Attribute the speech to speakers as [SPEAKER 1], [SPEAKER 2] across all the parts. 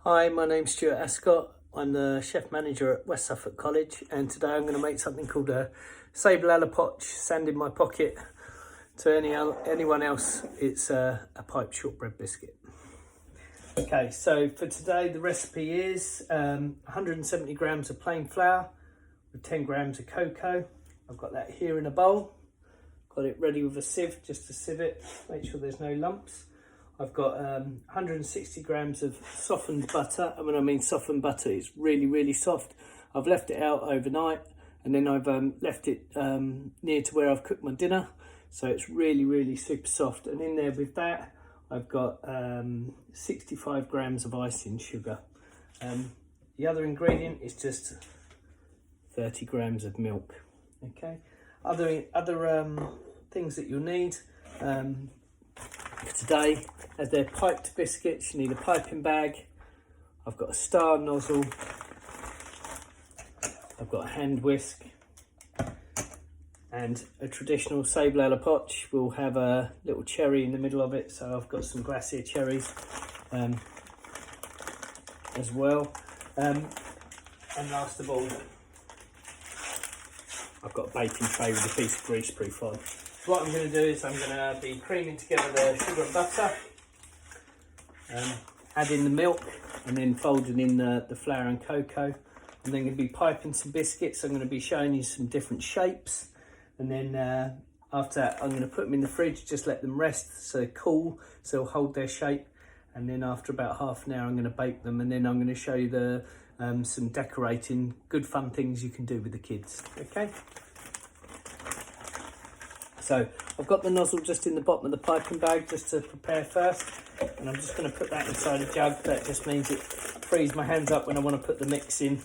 [SPEAKER 1] Hi, my name's Stuart Ascott. I'm the chef manager at West Suffolk College, and today I'm going to make something called a Sable a la Poche, sand in my pocket. To anyone else, it's a pipe shortbread biscuit. Okay, so for today the recipe is 170 grams of plain flour with 10 grams of cocoa. I've got that here in a bowl. Got it ready with a sieve just to sieve it, make sure there's no lumps. I've got 160 grams of softened butter, and when I mean softened butter, it's really soft. I've left it out overnight, and then I've left it near to where I've cooked my dinner, so it's really super soft. And in there with that, I've got 65 grams of icing sugar. The other ingredient is just 30 grams of milk. Okay. Other things that you'll need for today, as they're piped biscuits, you need a piping bag. I've got a star nozzle. I've got a hand whisk, and a traditional Sable a la Poche will have a little cherry in the middle of it, so I've got some glacier cherries as well. And last of all, I've got a baking tray with a piece of greaseproof on. So what I'm going to do is I'm going to be creaming together the sugar and butter, add in the milk, and then folding in the flour and cocoa. I'm then going to be piping some biscuits. I'm going to be showing you some different shapes, and then after that I'm going to put them in the fridge, just let them rest so they're cool, so they'll hold their shape. And then after about half an hour I'm going to bake them, and then I'm going to show you some decorating, good fun things you can do with the kids. Okay. So I've got the nozzle just in the bottom of the piping bag just to prepare first, and I'm just going to put that inside a jug. That just means it frees my hands up when I want to put the mix in.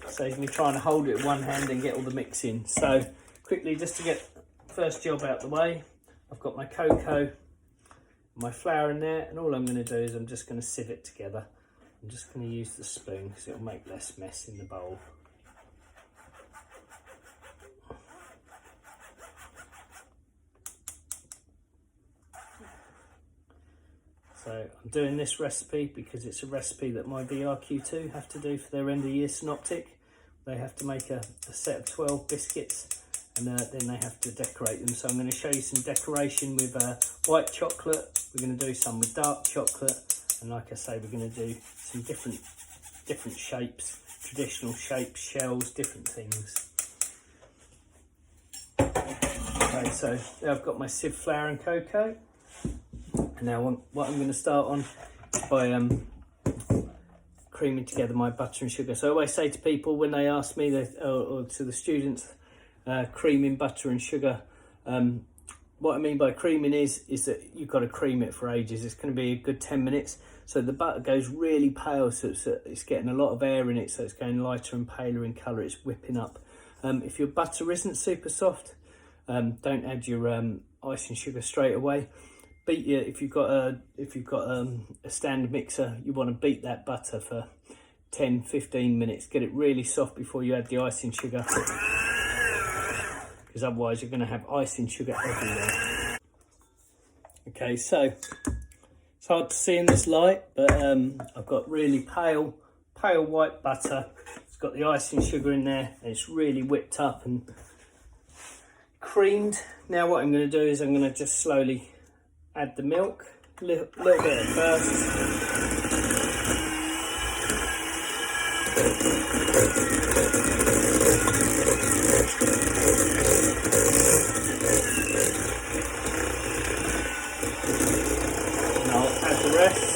[SPEAKER 1] Saves me trying to hold it with one hand and get all the mix in. So quickly, just to get the first job out the way, I've got my cocoa, my flour in there, and all I'm going to do is I'm just going to sieve it together. I'm just going to use the spoon because it'll make less mess in the bowl. So I'm doing this recipe because it's a recipe that my VRQ2 have to do for their end of year synoptic. They have to make a set of 12 biscuits, and then they have to decorate them. So I'm going to show you some decoration with white chocolate. We're going to do some with dark chocolate, and like I say, we're going to do some different shapes, traditional shapes, shells, different things. Okay, so there I've got my sieve flour and cocoa. And now what I'm going to start on is by creaming together my butter and sugar. So I always say to people when they ask me, or to the students, creaming butter and sugar, what I mean by creaming is that you've got to cream it for ages. It's going to be a good 10 minutes. So the butter goes really pale, so it's getting a lot of air in it, so it's going lighter and paler in colour. It's whipping up. If your butter isn't super soft, don't add your icing sugar straight away. If you've got a standard mixer, you want to beat that butter for 10-15 minutes. Get it really soft before you add the icing sugar, because otherwise you're going to have icing sugar everywhere. Okay, so it's hard to see in this light, but I've got really pale white butter. It's got the icing sugar in there, and it's really whipped up and creamed. Now what I'm going to do is I'm going to just slowly add the milk, a little bit at first. And I'll add the rest.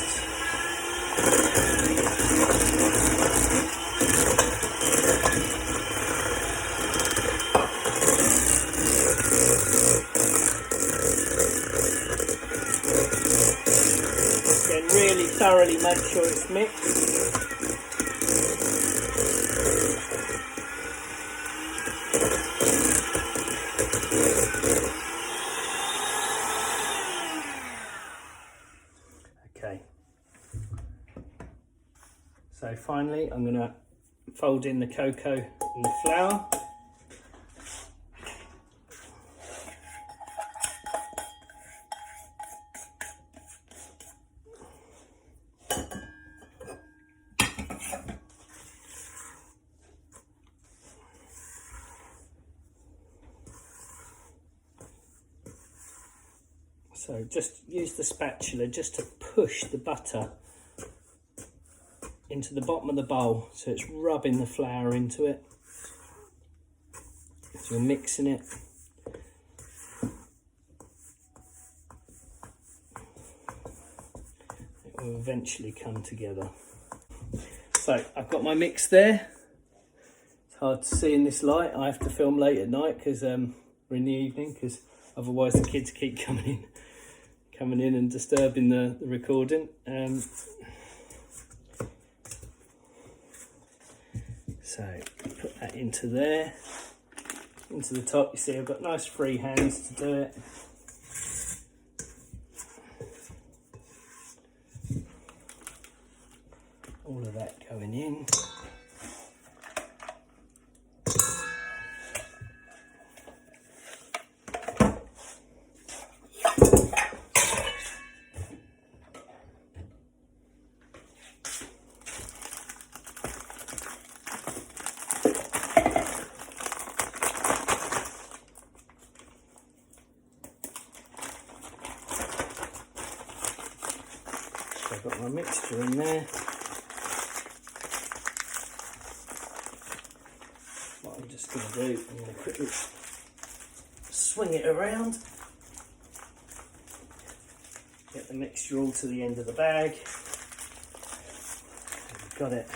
[SPEAKER 1] Really thoroughly make sure it's mixed. Okay. So finally, I'm going to fold in the cocoa and the flour. So just use the spatula just to push the butter into the bottom of the bowl, so it's rubbing the flour into it. So we're mixing it. It will eventually come together. So I've got my mix there. It's hard to see in this light. I have to film late at night because we're in the evening, because otherwise the kids keep coming in and disturbing the recording. So put that into there, into the top. You see I've got nice free hands to do it. All of that going in. So I've got my mixture in there. What I'm just going to do, I'm going to quickly swing it around. Get the mixture all to the end of the bag. Got it.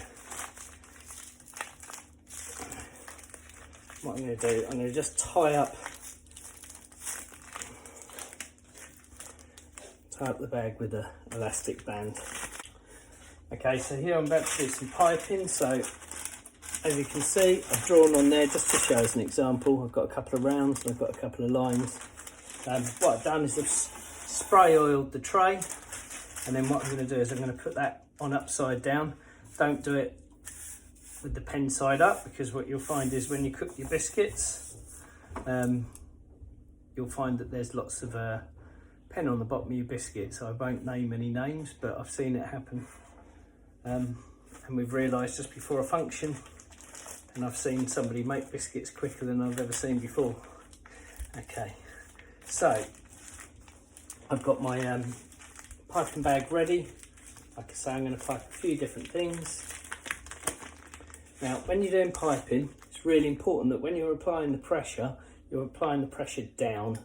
[SPEAKER 1] What I'm going to do, I'm going to just tie up the bag with an elastic band. Okay, so here I'm about to do some piping. So as you can see, I've drawn on there just to show as an example. I've got a couple of rounds and I've got a couple of lines. What I've done is I've spray oiled the tray, and then what I'm going to do is I'm going to put that on upside down. Don't do it with the pen side up, because what you'll find is when you cook your biscuits, you'll find that there's lots of pen on the bottom of your biscuits. So I won't name any names, but I've seen it happen. And we've realised just before a function, and I've seen somebody make biscuits quicker than I've ever seen before. Okay, so I've got my piping bag ready. Like I say, I'm going to pipe a few different things. Now, when you're doing piping, it's really important that when you're applying the pressure, you're applying the pressure down,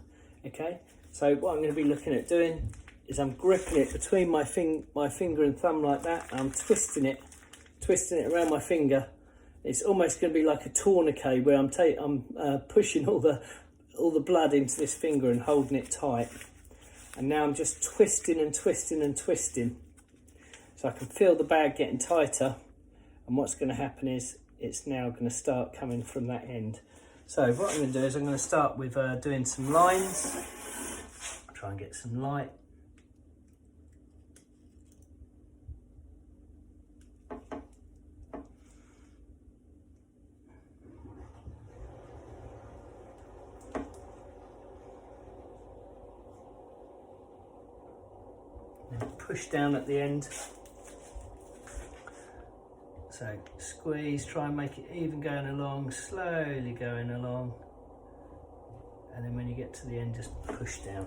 [SPEAKER 1] okay? So what I'm going to be looking at doing is I'm gripping it between my finger and thumb like that, and I'm twisting it around my finger. It's almost going to be like a tourniquet, where I'm pushing all the blood into this finger and holding it tight. And now I'm just twisting and twisting and twisting, so I can feel the bag getting tighter. And what's going to happen is it's now going to start coming from that end. So what I'm going to do is I'm going to start with doing some lines. Try and get some light. And push down at the end. So squeeze, try and make it even going along, slowly going along. And then when you get to the end, just push down.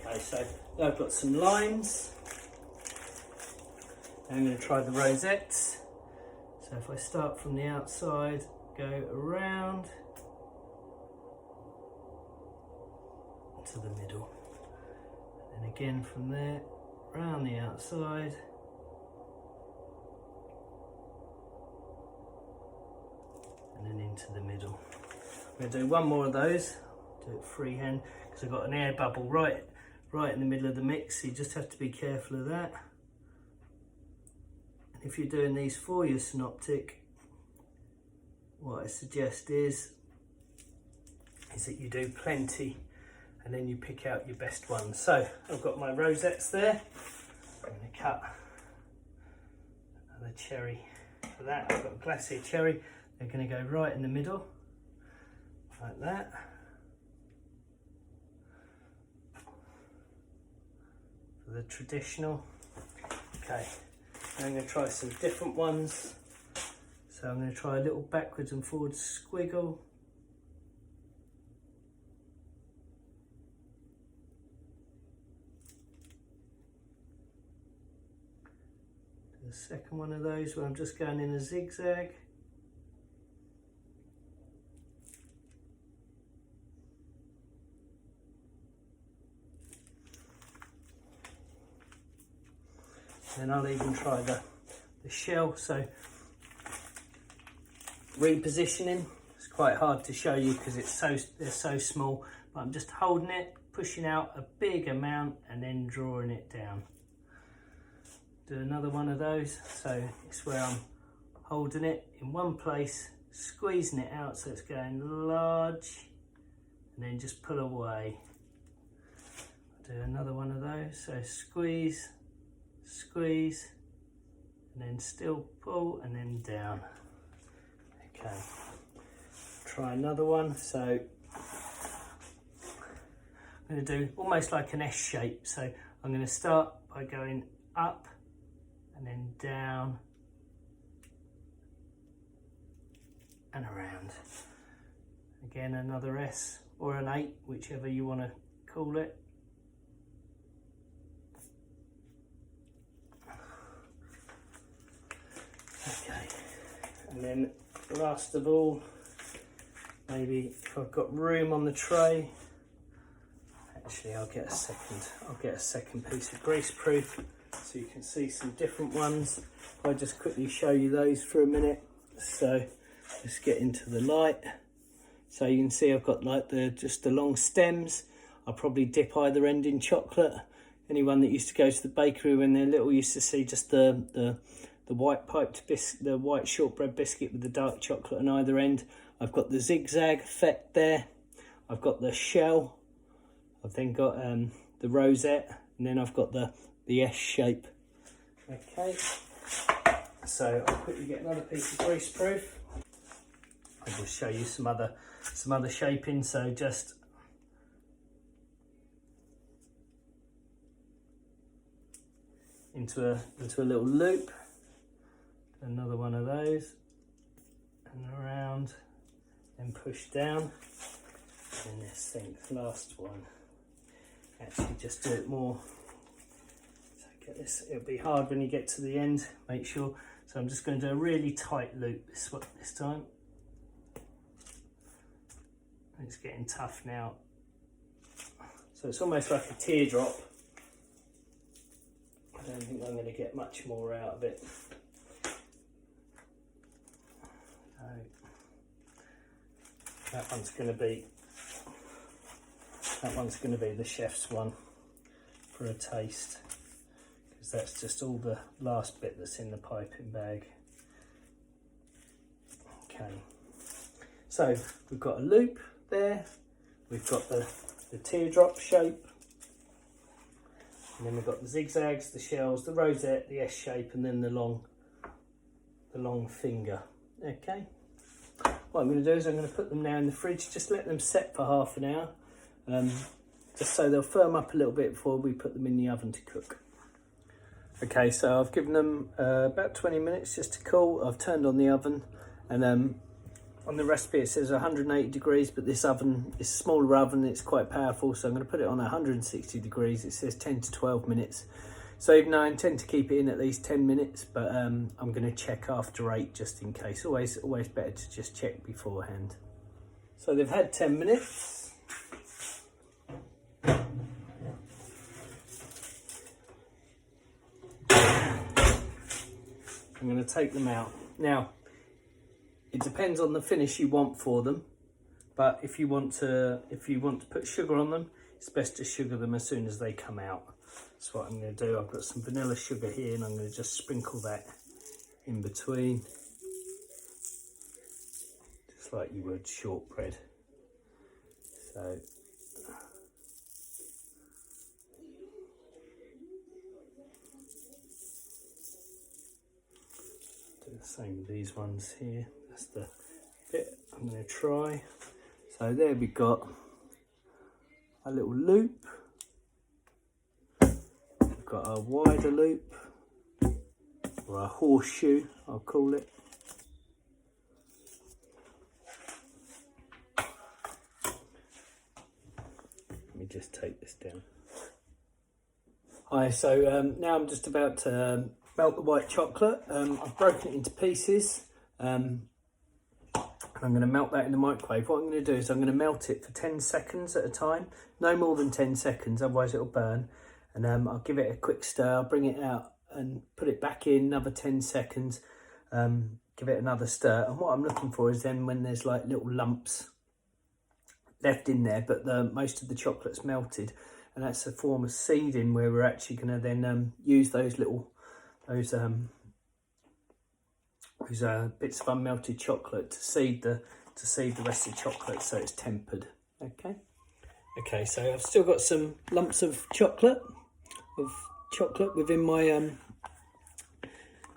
[SPEAKER 1] Okay, so I've got some lines. I'm going to try the rosettes. So if I start from the outside, go around to the middle. And again from there, around the outside. And then into the middle. I'm going to do one more of those. Do it freehand, because I've got an air bubble right in the middle of the mix, so you just have to be careful of that. And if you're doing these for your synoptic, what I suggest is that you do plenty and then you pick out your best ones. So I've got my rosettes there. I'm going to cut another cherry for that. I've got a glacier cherry. They're going to go right in the middle, like that. For the traditional. Okay, I'm going to try some different ones. So I'm going to try a little backwards and forwards squiggle. the second one of those where I'm just going in a zigzag. And I'll even try the shell. So repositioning, it's quite hard to show you because they're so small, but I'm just holding it, pushing out a big amount and then drawing it down. Do another one of those. So it's where I'm holding it in one place, squeezing it out so it's going large, and then just pull away. Do another one of those. So squeeze, squeeze, and then still pull, and then down. Okay, try another one. So I'm going to do almost like an S shape. So I'm going to start by going up and then down and around. Again, another S or an 8, whichever you want to call it. Okay, and then last of all, maybe if I've got room on the tray, actually I'll get a second piece of greaseproof so you can see some different ones. I'll just quickly show you those for a minute. So let's get into the light. So you can see I've got like just the long stems. I'll probably dip either end in chocolate. Anyone that used to go to the bakery when they're little used to see just the white the white shortbread biscuit with the dark chocolate on either end. I've got the zigzag effect there. I've got the shell. I've then got the rosette, and then I've got the S shape. Okay, so I'll quickly get another piece of greaseproof. I'll just show you some other shaping. So just into a little loop. Another one of those, and around, and push down. And this thing, last one. Actually, just do it more. So get this. It'll be hard when you get to the end. Make sure. So I'm just going to do a really tight loop this time. It's getting tough now. So it's almost like a teardrop. I don't think I'm going to get much more out of it. That one's going to be the chef's one for a taste, because that's just all the last bit that's in the piping bag. Okay, so we've got a loop there, we've got the teardrop shape, and then we've got the zigzags, the shells, the rosette, the S shape, and then the long finger. Okay. What I'm going to do is I'm going to put them now in the fridge, just let them set for half an hour, just so they'll firm up a little bit before we put them in the oven to cook. Okay, so I've given them about 20 minutes just to cool. I've turned on the oven, and on the recipe it says 180 degrees, but this oven is a smaller oven, it's quite powerful, so I'm going to put it on 160 degrees. It says 10 to 12 minutes. So even though I intend to keep it in at least 10 minutes, but I'm going to check after 8 just in case. Always better to just check beforehand. So they've had 10 minutes. I'm going to take them out. Now, it depends on the finish you want for them, but if you want to put sugar on them, it's best to sugar them as soon as they come out. That's what I'm going to do. I've got some vanilla sugar here, and I'm going to just sprinkle that in between, just like you would shortbread. So do the same with these ones here. That's the bit I'm going to try. So there we got a little loop. Got a wider loop, or a horseshoe I'll call it. Let me just take this down. Hi, so now I'm just about to melt the white chocolate. I've broken it into pieces. And I'm going to melt that in the microwave. What I'm going to do is I'm going to melt it for 10 seconds at a time. No more than 10 seconds, otherwise it'll burn. And I'll give it a quick stir. I'll bring it out and put it back in, another 10 seconds. Give it another stir. And what I'm looking for is then when there's like little lumps left in there, but most of the chocolate's melted. And that's a form of seeding where we're actually going to then use those bits of unmelted chocolate to seed the rest of the chocolate so it's tempered. Okay, so I've still got some lumps of chocolate within my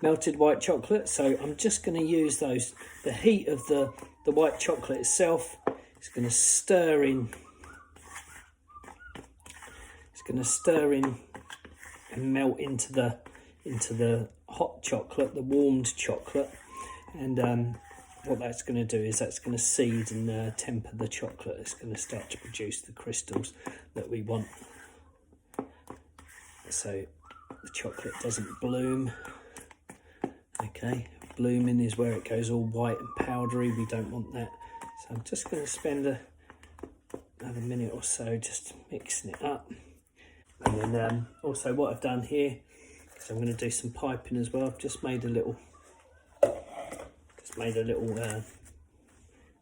[SPEAKER 1] melted white chocolate, so I'm just going to use those. The heat of the white chocolate itself is going to stir in. It's going to stir in and melt into the hot chocolate, the warmed chocolate, and what that's going to do is that's going to seed and temper the chocolate. It's going to start to produce the crystals that we want, so the chocolate doesn't bloom. Okay, blooming is where it goes all white and powdery. We don't want that, so I'm just going to spend another minute or so just mixing it up. And then also what I've done here, because I'm going to do some piping as well, I've just made a little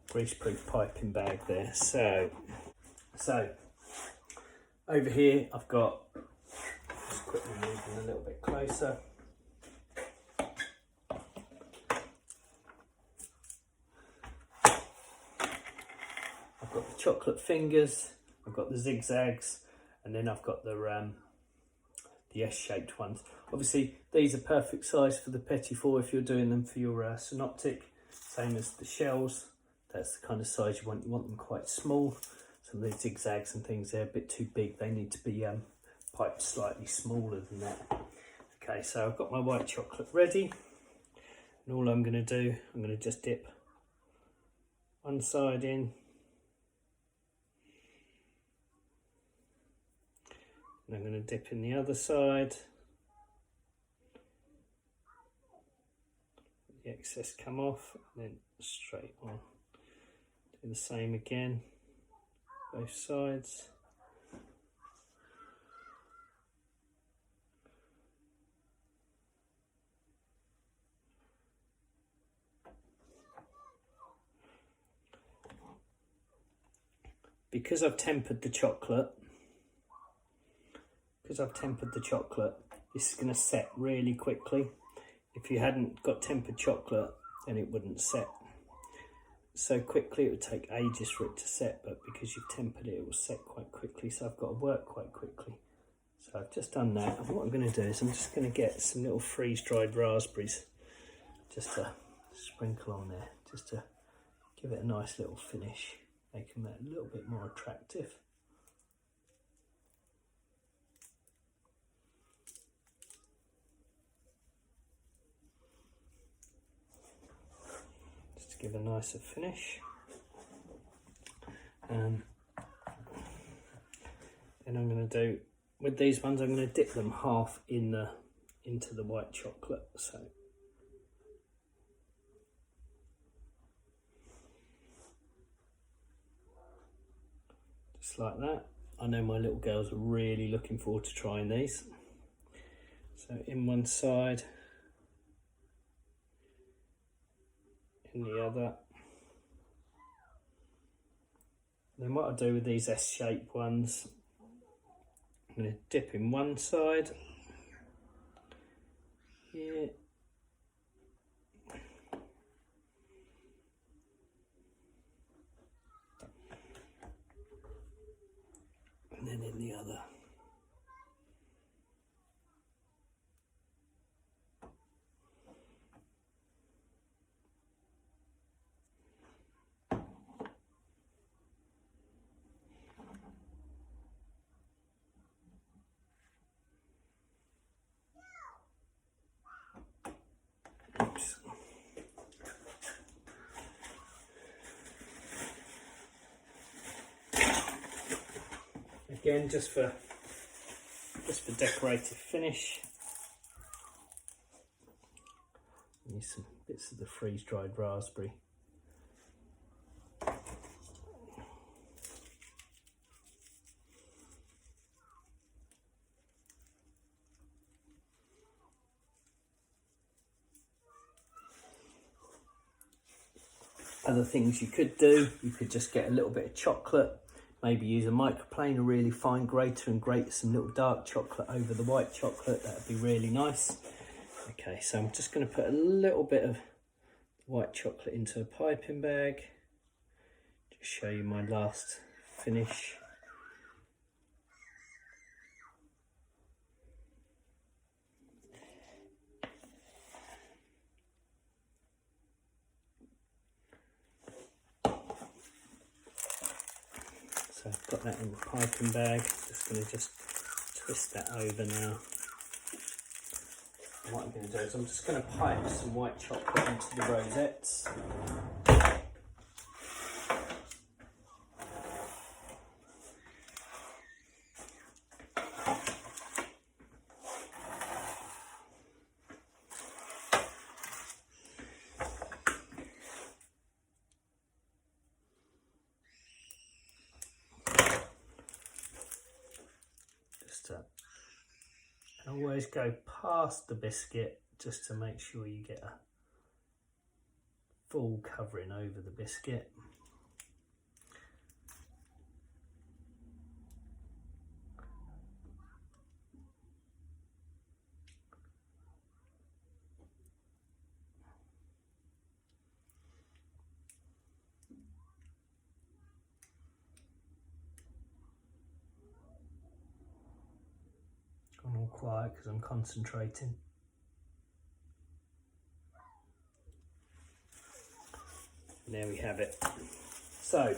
[SPEAKER 1] greaseproof piping bag there. So over here I've got, just quickly moving a little bit closer. I've got the chocolate fingers, I've got the zigzags, and then I've got the S-shaped ones. Obviously, these are perfect size for the petit four if you're doing them for your synoptic. Same as the shells. That's the kind of size you want. You want them quite small. Some of the zigzags and things, they're a bit too big. They need to be piped slightly smaller than that. Okay, so I've got my white chocolate ready. And all I'm going to do, I'm going to just dip one side in. And I'm going to dip in the other side. The excess come off, and then straight on. Do the same again, both sides. Because I've tempered the chocolate, this is going to set really quickly. If you hadn't got tempered chocolate, then it wouldn't set so quickly. It would take ages for it to set, but because you've tempered it, it will set quite quickly. So I've got to work quite quickly. So I've just done that. And what I'm going to do is I'm just going to get some little freeze-dried raspberries just to sprinkle on there, just to give it a nice little finish, making that a little bit more attractive. Give a nicer finish. Then I'm going to do, with these ones, I'm going to dip them half into the white chocolate. So just like that. I know my little girls are really looking forward to trying these. So in one side, in the other. Then what I'll do with these S-shaped ones, I'm going to dip in one side here, and then in the other. Oops. Again, just for decorative finish. Use some bits of the freeze-dried raspberry. Other things you could do, you could just get a little bit of chocolate, maybe use a microplane, a really fine grater, and grate some little dark chocolate over the white chocolate. That would be really nice. Okay, so I'm just going to put a little bit of white chocolate into a piping bag. Just show you my last finish. So I've got that in the piping bag. Just going to twist that over now. What I'm going to do is I'm just going to pipe some white chocolate into the rosettes. And always go past the biscuit just to make sure you get a full covering over the biscuit. Gone all quiet because I'm concentrating. And there we have it. So